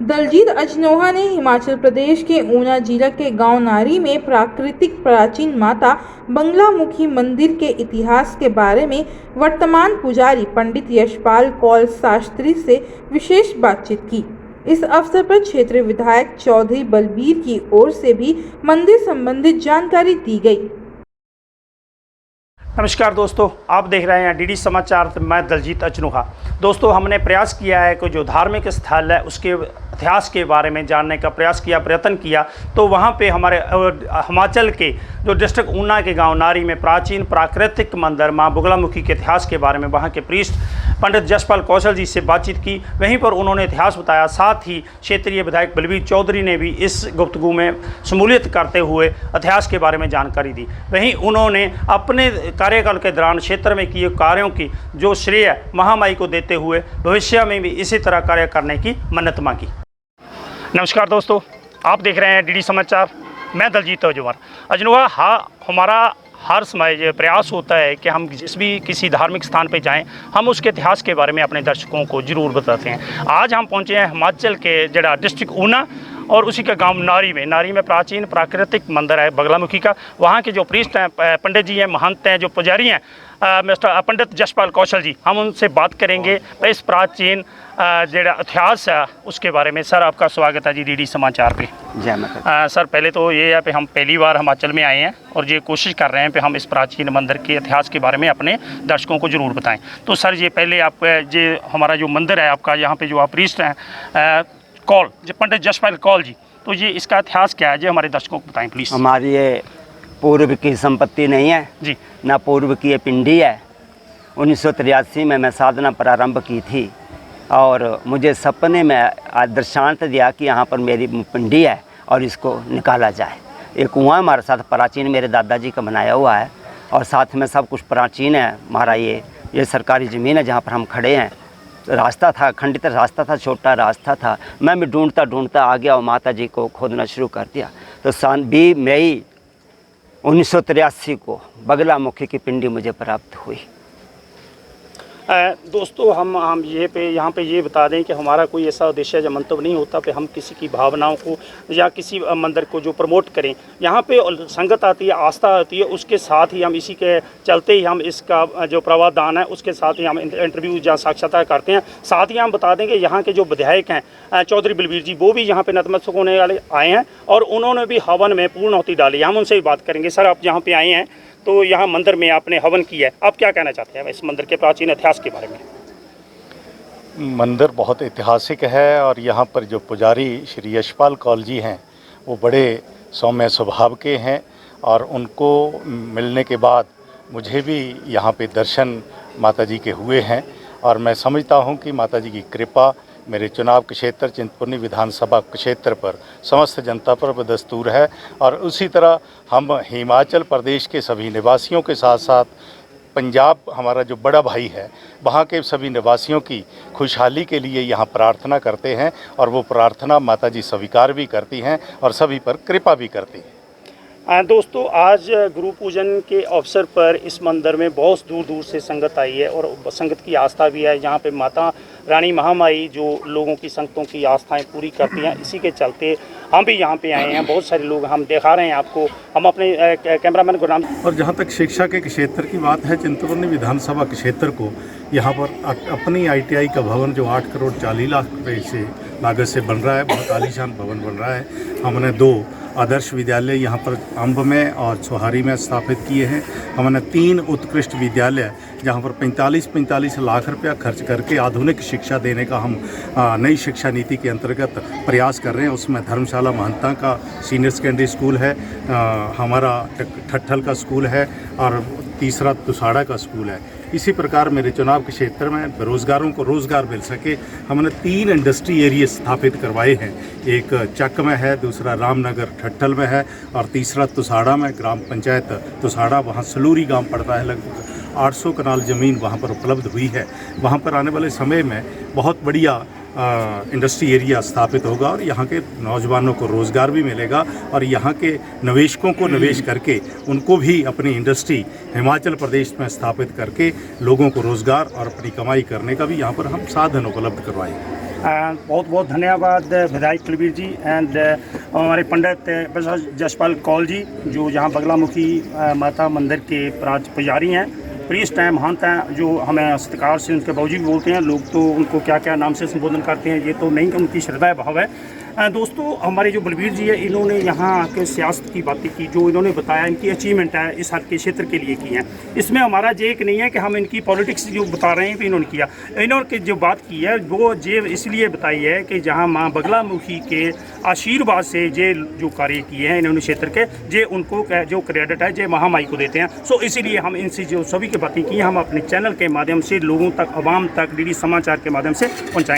दलजीत अजनोहा ने हिमाचल प्रदेश के ऊना जिला के गांव नारी में प्राकृतिक प्राचीन माता बंगलामुखी मंदिर के इतिहास के बारे में वर्तमान पुजारी पंडित यशपाल कौल शास्त्री से विशेष बातचीत की। इस अवसर पर क्षेत्रीय विधायक चौधरी बलबीर की ओर से भी मंदिर संबंधित जानकारी दी गई। नमस्कार दोस्तों, आप देख रहे हैं डीडी समाचार। मैं दलजीत अजनोहा। दोस्तों, हमने प्रयास किया है कि जो धार्मिक स्थल है उसके इतिहास के बारे में जानने का प्रयत्न किया। तो वहाँ पे हमारे हिमाचल के जो डिस्ट्रिक्ट ऊना के गांव नारी में प्राचीन प्राकृतिक मंदिर मां बगलामुखी के इतिहास के बारे में वहाँ के प्रीस्ट पंडित यशपाल कौशल जी से बातचीत की। वहीं पर उन्होंने इतिहास बताया। साथ ही क्षेत्रीय विधायक बलबीर चौधरी ने भी इस गुफ्तगू में शमूलियत करते हुए इतिहास के बारे में जानकारी दी। वहीं उन्होंने अपने कार्यकाल के दौरान क्षेत्र में किए कार्यों की जो श्रेय महामाई को देते हुए भविष्य में भी इसी तरह कार्य करने की मन्नत मांगी। नमस्कार दोस्तों, आप देख रहे हैं डीडी समाचार। मैं दलजीत अजनोहा। हमारा हर समय ये प्रयास होता है कि हम जिस भी किसी धार्मिक स्थान पे जाएं, हम उसके इतिहास के बारे में अपने दर्शकों को ज़रूर बताते हैं। आज हम पहुंचे हैं हिमाचल के जड़ा डिस्ट्रिक्ट ऊना और उसी का गांव नारी में प्राचीन प्राकृतिक मंदिर है बगलामुखी का। वहाँ के जो प्रीस्ट हैं, पंडित जी हैं, महंत हैं, जो पुजारी हैं, मिस्टर पंडित यशपाल कौशल जी, हम उनसे बात करेंगे इस प्राचीन जड़ा इतिहास है उसके बारे में। सर, आपका स्वागत है जी डीडी समाचार पे। जय माता। सर, पहले तो ये है कि हम पहली बार हिमाचल में आए हैं और ये कोशिश कर रहे हैं कि हम इस प्राचीन मंदिर के इतिहास के बारे में अपने दर्शकों को ज़रूर बताएं। तो सर, ये पहले आप ये हमारा जो मंदिर है आपका, यहाँ पे जो आप प्रीस्ट हैं कौल, जो पंडित यशपाल कौल जी, तो ये इसका इतिहास क्या है, जो हमारे दर्शकों को बताएं प्लीज़। हमारी ये पूर्व की संपत्ति नहीं है जी, ना पूर्व की ये पिंडी है। 1983 में मैं साधना प्रारंभ की थी और मुझे सपने में दृष्टांत दिया कि यहाँ पर मेरी पिंडी है और इसको निकाला जाए। एक कुआं हमारे साथ प्राचीन मेरे दादाजी का बनाया हुआ है और साथ में सब कुछ प्राचीन है। हमारा ये सरकारी ज़मीन है जहाँ पर हम खड़े हैं। रास्ता था, खंडित रास्ता था, छोटा रास्ता था। मैं भी ढूंढता आ गया और माता जी को खोदना शुरू कर दिया। तो सन 20 मई 1983 को बगलामुखी की पिंडी मुझे प्राप्त हुई। दोस्तों, हम यहाँ पे ये बता दें कि हमारा कोई ऐसा उद्देश्य या मंतव्य नहीं होता कि हम किसी की भावनाओं को या किसी मंदिर को जो प्रमोट करें। यहाँ पे संगत आती है, आस्था आती है, उसके साथ ही हम इसी के चलते ही हम इसका जो प्रावधान है उसके साथ ही हम इंटरव्यू या साक्षात्कार करते हैं। साथ ही हम बता दें कि यहाँ के जो विधायक हैं चौधरी बलबीर जी, वो भी यहाँ पे नतमस्तक होने वाले आए हैं और उन्होंने भी हवन में पूर्णाहुति डाली। हम उनसे भी बात करेंगे। सर, आप यहाँ पे आए हैं तो यहाँ मंदिर में आपने हवन किया है, आप क्या कहना चाहते हैं इस मंदिर के प्राचीन इतिहास के बारे में? मंदिर बहुत ऐतिहासिक है और यहाँ पर जो पुजारी श्री यशपाल कौल जी हैं वो बड़े सौम्य स्वभाव के हैं और उनको मिलने के बाद मुझे भी यहाँ पे दर्शन माता जी के हुए हैं और मैं समझता हूँ कि माता जी की कृपा मेरे चुनाव क्षेत्र चिंतपूर्णी विधानसभा क्षेत्र पर समस्त जनता पर बदस्तूर है। और उसी तरह हम हिमाचल प्रदेश के सभी निवासियों के साथ साथ पंजाब हमारा जो बड़ा भाई है, वहाँ के सभी निवासियों की खुशहाली के लिए यहाँ प्रार्थना करते हैं और वो प्रार्थना माता जी स्वीकार भी करती हैं और सभी पर कृपा भी करती हैं। दोस्तों, आज गुरु पूजन के अवसर पर इस मंदिर में बहुत दूर दूर से संगत आई है और संगत की आस्था भी है। यहाँ पे माता रानी महामाई जो लोगों की संगतों की आस्थाएं पूरी करती हैं, इसी के चलते हम भी यहाँ पे आए हैं। बहुत सारे लोग हम दिखा रहे हैं आपको, हम अपने कैमरामैन गुलाम। और जहाँ तक शिक्षा के क्षेत्र की बात है, चिंतपूर्णी विधानसभा क्षेत्र को यहाँ पर अपनी ITI का भवन जो 8 करोड़ 40 लाख रुपये से लागत से बन रहा है, बहुत आलीशान भवन बन रहा है। हमने 2 आदर्श विद्यालय यहाँ पर अंब में और सोहारी में स्थापित किए हैं। हमने 3 उत्कृष्ट विद्यालय जहाँ पर 45 लाख रुपया खर्च करके आधुनिक शिक्षा देने का हम नई शिक्षा नीति के अंतर्गत प्रयास कर रहे हैं। उसमें धर्मशाला महंता का सीनियर सेकेंडरी स्कूल है, हमारा ठट्ठल का स्कूल है और तीसरा तुसाड़ा का स्कूल है। इसी प्रकार मेरे चुनाव के क्षेत्र में बेरोजगारों को रोज़गार मिल सके, हमने 3 इंडस्ट्री एरिया स्थापित करवाए हैं। एक चक में है, दूसरा रामनगर ठट्ठल में है और तीसरा तुसाड़ा में, ग्राम पंचायत तुसाड़ा, वहाँ सलूरी गांव पड़ता है। लगभग 800 कनाल ज़मीन वहाँ पर उपलब्ध हुई है। वहाँ पर आने वाले समय में बहुत बढ़िया इंडस्ट्री एरिया स्थापित होगा और यहाँ के नौजवानों को रोज़गार भी मिलेगा और यहाँ के निवेशकों को निवेश करके उनको भी अपनी इंडस्ट्री हिमाचल प्रदेश में स्थापित करके लोगों को रोज़गार और अपनी कमाई करने का भी यहाँ पर हम साधन उपलब्ध करवाएंगे। बहुत बहुत धन्यवाद विधायक कुलबीर जी एंड हमारे पंडित जसपाल कौल जी जो यहाँ बगलामुखी माता मंदिर के पुजारी हैं, प्रीस्ट हैं, महंत हैं, जो हमें सत्कार से उनके बाबूजी भी बोलते हैं। लोग तो उनको क्या क्या नाम से संबोधन करते हैं ये तो नहीं, उनकी श्रद्धा भाव है। दोस्तों हमारे जो बलबीर जी है इन्होंने यहाँ के सियासत की बातें की, जो इन्होंने बताया इनकी अचीवमेंट है इस हर के क्षेत्र के लिए की है। इसमें हमारा जे एक नहीं है कि हम इनकी पॉलिटिक्स जो बता रहे हैं कि इन्होंने किया, इन्होंने जो बात की है वो जे इसलिए बताई है कि जहाँ माँ बगलामुखी के आशीर्वाद से जे जो कार्य किए हैं इन्होंने क्षेत्र के, जे उनको जो क्रेडिट है जे महामाई को देते हैं। सो इसीलिए हम इनसे जो सभी की बातें की हम अपने चैनल के माध्यम से लोगों तक, आवाम तक, डीडी समाचार के माध्यम से पहुँचाएँ।